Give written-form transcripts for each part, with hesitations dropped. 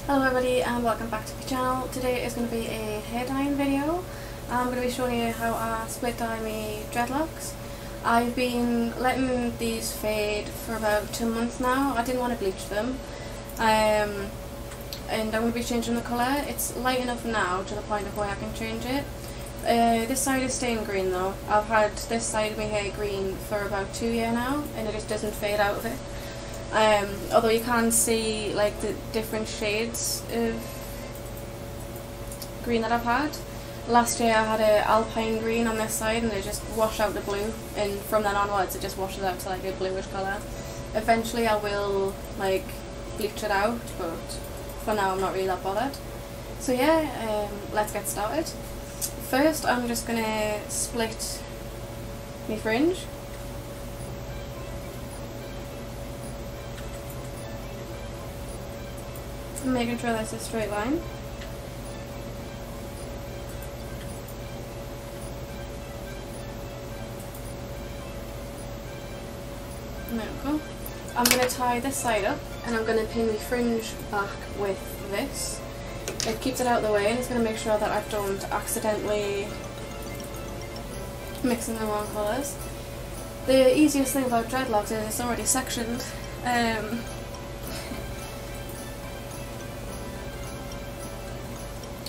Hello everybody and welcome back to my channel. Today is going to be a hair dyeing video. I'm going to be showing you how I split dye my dreadlocks. I've been letting these fade for about 2 months now. I didn't want to bleach them and I'm going to be changing the colour. It's light enough now to the point of where I can change it. This side is staying green though. I've had this side of my hair green for about 2 years now and it just doesn't fade out of it. Although you can see like the different shades of green that I've had. Last year I had a alpine green on this side and it just washed out the blue, and from then onwards it just washes out to like a bluish colour. Eventually I will like bleach it out, but for now I'm not really that bothered. So yeah, let's get started. First I'm just going to split my fringe. Making sure that's a straight line. There we go. I'm going to tie this side up and I'm going to pin the fringe back with this. It keeps it out of the way and it's going to make sure that I don't accidentally mix in the wrong colours. The easiest thing about dreadlocks is it's already sectioned.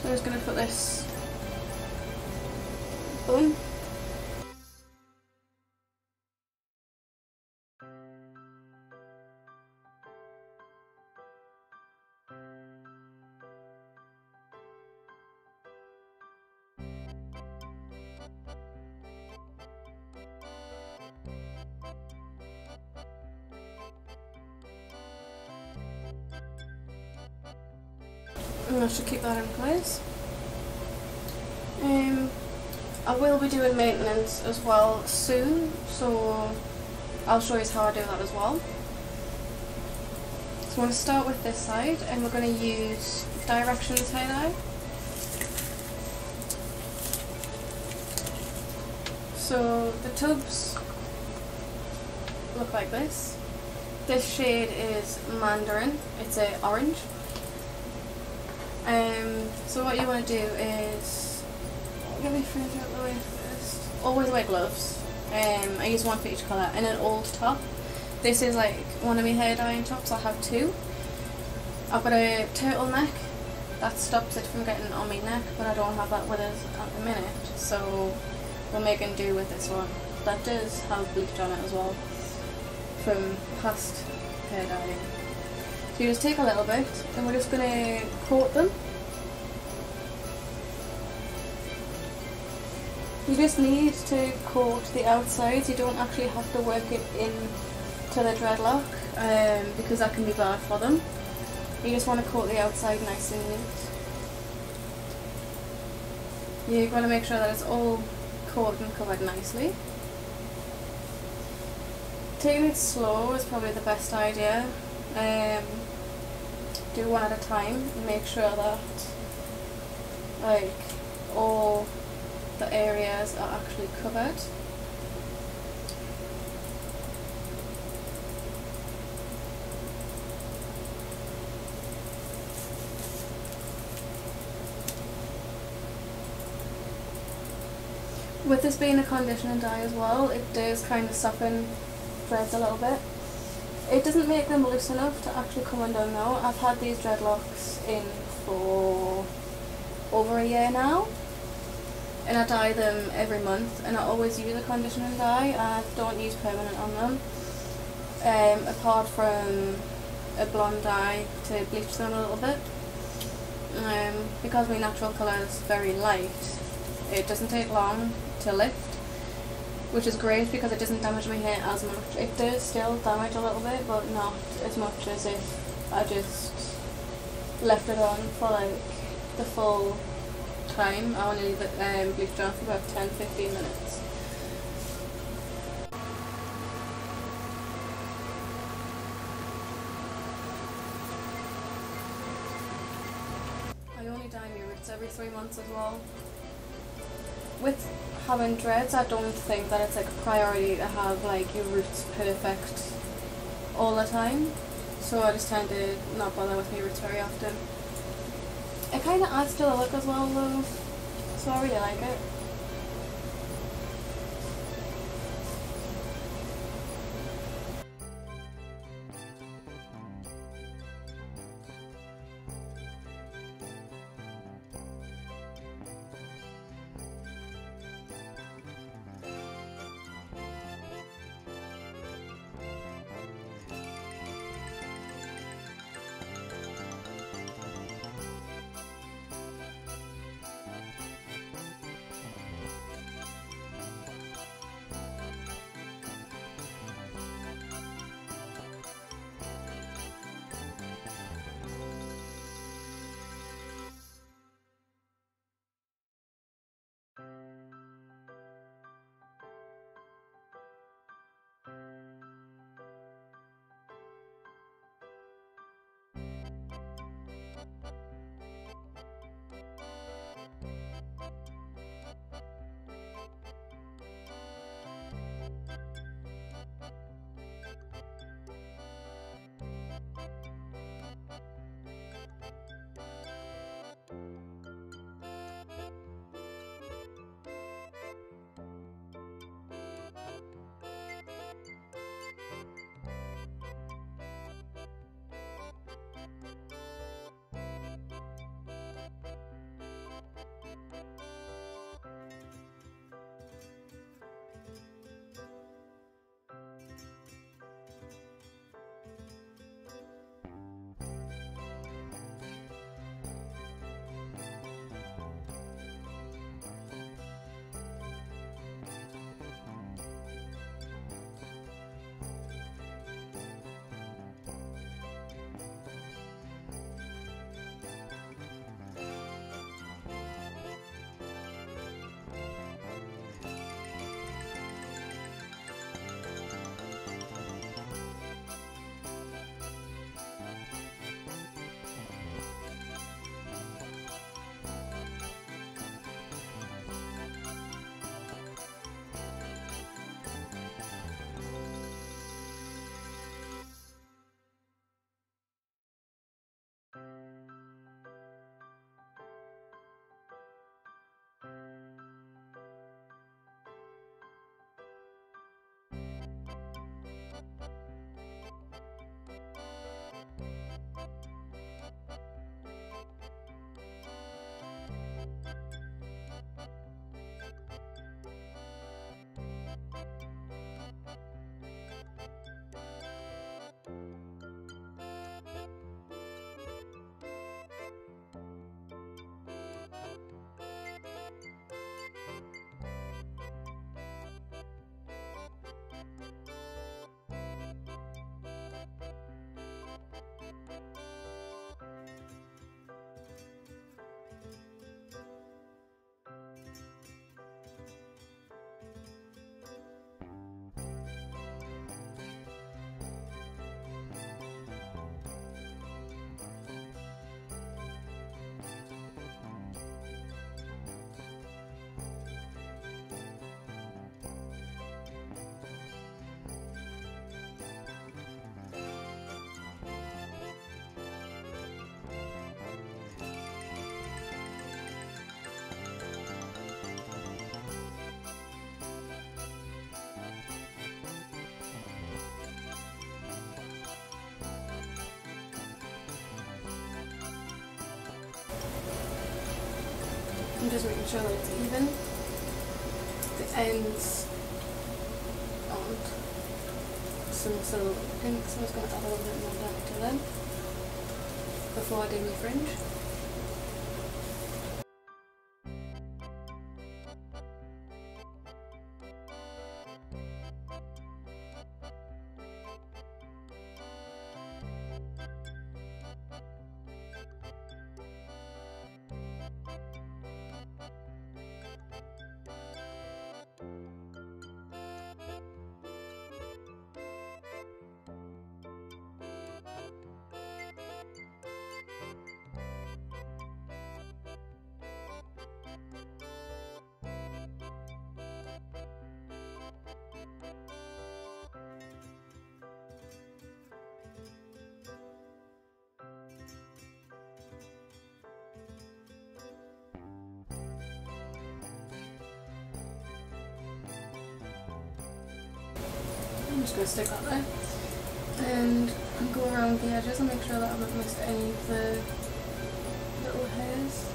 I'm just going to put this bun. And I should keep that in place. I will be doing maintenance as well soon, so I'll show you how I do that as well. So I'm going to start with this side and we're going to use directions tie-dye. So the tubs look like this. This shade is Mandarin, it's a orange. So what you want to do is, get my fringe out of the way first. Always wear gloves. I use one for each colour, and an old top. This is like one of my hair dyeing tops. I have two. I've got a turtleneck that stops it from getting on my neck, but I don't have that with us at the minute, so we're making do with this one. That does have bleach on it as well from past hair dyeing. So you just take a little bit and we're just going to coat them. You just need to coat the outsides, you don't actually have to work it in to the dreadlock because that can be bad for them. You just want to coat the outside nice and neat. You've got to make sure that it's all coated and covered nicely. Taking it slow is probably the best idea. Do one at a time and make sure that like all the areas are actually covered. With this being a conditioner dye as well, it does kind of soften dreads a little bit. It doesn't make them loose enough to actually come undone though. I've had these dreadlocks in for over a year now and I dye them every month, and I always use a conditioner dye. I don't use permanent on them apart from a blonde dye to bleach them a little bit. Because my natural colour is very light, it doesn't take long to lift, which is great because it doesn't damage my hair as much. It does still damage a little bit, but not as much as if I just left it on for like the full time. I only leave it bleached on for about 10-15 minutes. I only dye my roots every 3 months as well. With having dreads, I don't think that it's like a priority to have like your roots perfect all the time, so I just tend to not bother with my roots very often. It kind of adds to the look as well though, so I really like it. I'm just making sure that it's even. The ends aren't some sort of pink, so I was going to add a little bit more down to them before I do my fringe. I'm just going to stick that there. And go around the edges and make sure that I haven't missed any of the little hairs.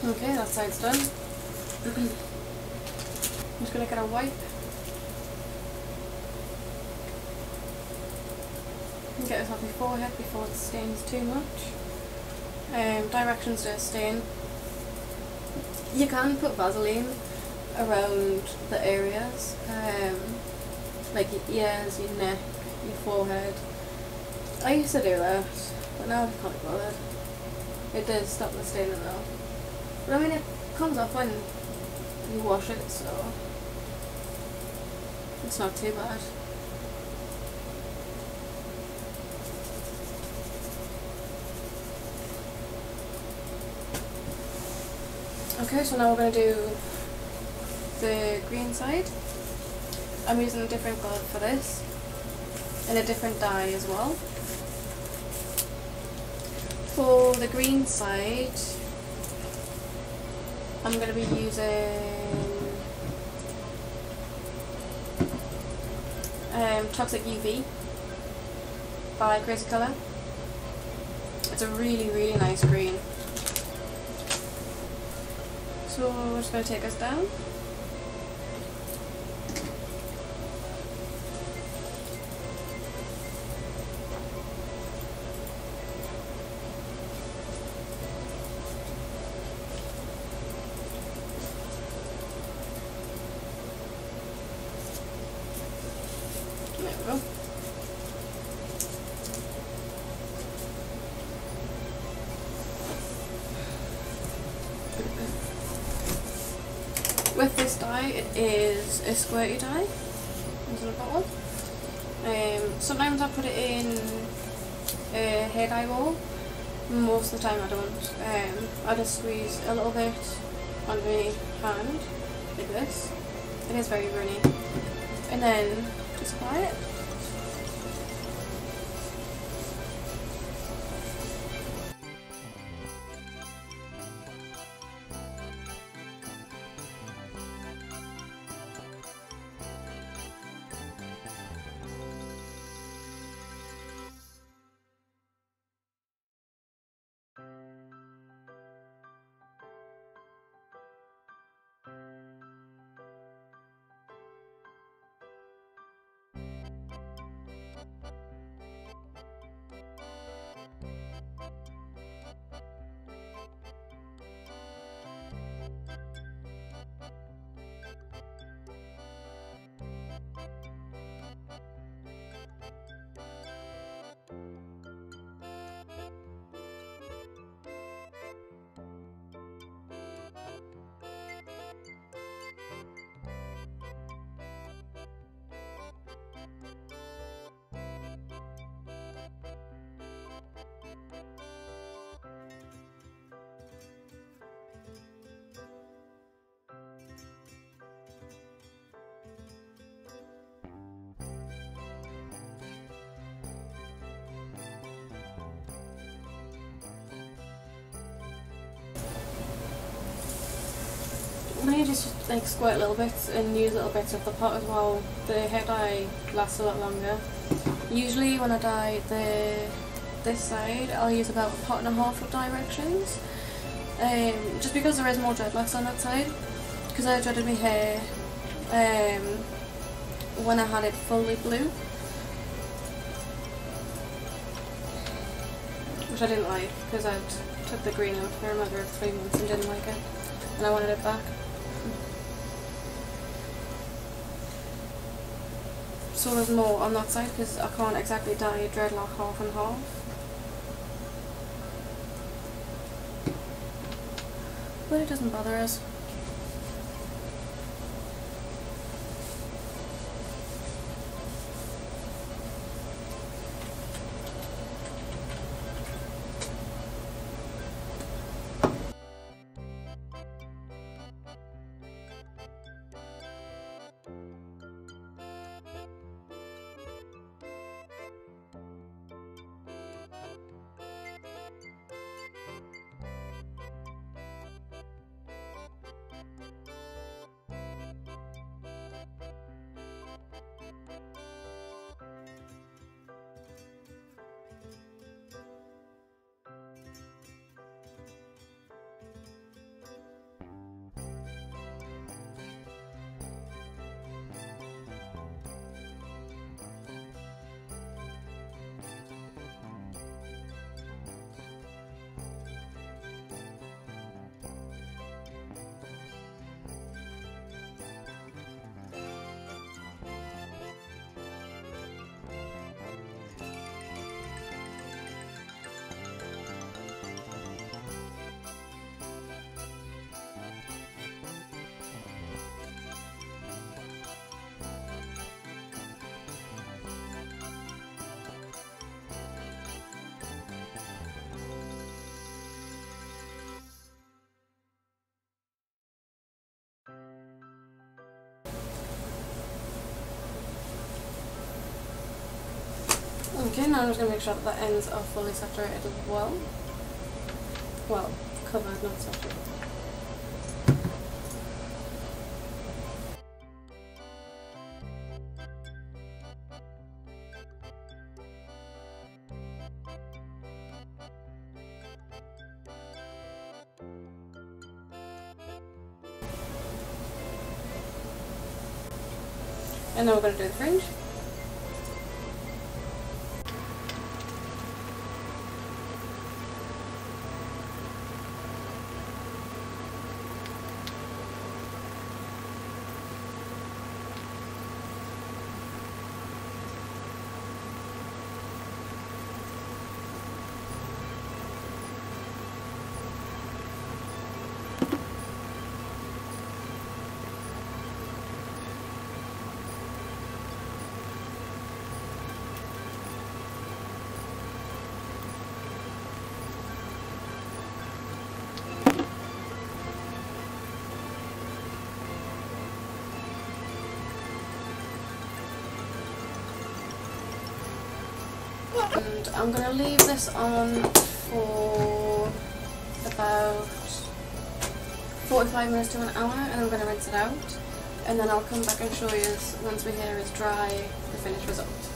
Okay, that side's done. I'm just going to get a wipe and get this off my forehead before it stains too much. Directions to stain. You can put Vaseline around the areas, like your ears, your neck, your forehead. I used to do that, but now I can't be bothered. It does stop the staining though. But I mean, it comes off when you wash it, so it's not too bad. Okay, so now we're going to do the green side. I'm using a different colour for this, and a different dye as well. For the green side, I'm going to be using Toxic UV by Crazy Colour. It's a really, really nice green. So we're just going to take us down. There we go. With this dye, it is a squirty dye into the bottle. Sometimes I put it in a hair dye bowl. Most of the time I don't. I just squeeze a little bit on my hand, like this. It is very runny. And then just apply it. Maybe just like squirt little bits and use little bits of the pot as well. The hair dye lasts a lot longer. Usually when I dye this side, I'll use about a pot and a half of directions. Just because there is more dreadlocks on that side. Because I dreaded my hair when I had it fully blue, which I didn't like because I took the green out for a matter of 3 months and didn't like it, and I wanted it back. So there's more on that side because I can't exactly dye a dreadlock half and half. But it doesn't bother us. and I'm just going to make sure that the ends are fully saturated as well. Well, covered, not saturated. And then we're going to do the fringe. And I'm going to leave this on for about 45 minutes to an hour, and I'm going to rinse it out, and then I'll come back and show you once my hair is dry the finished result.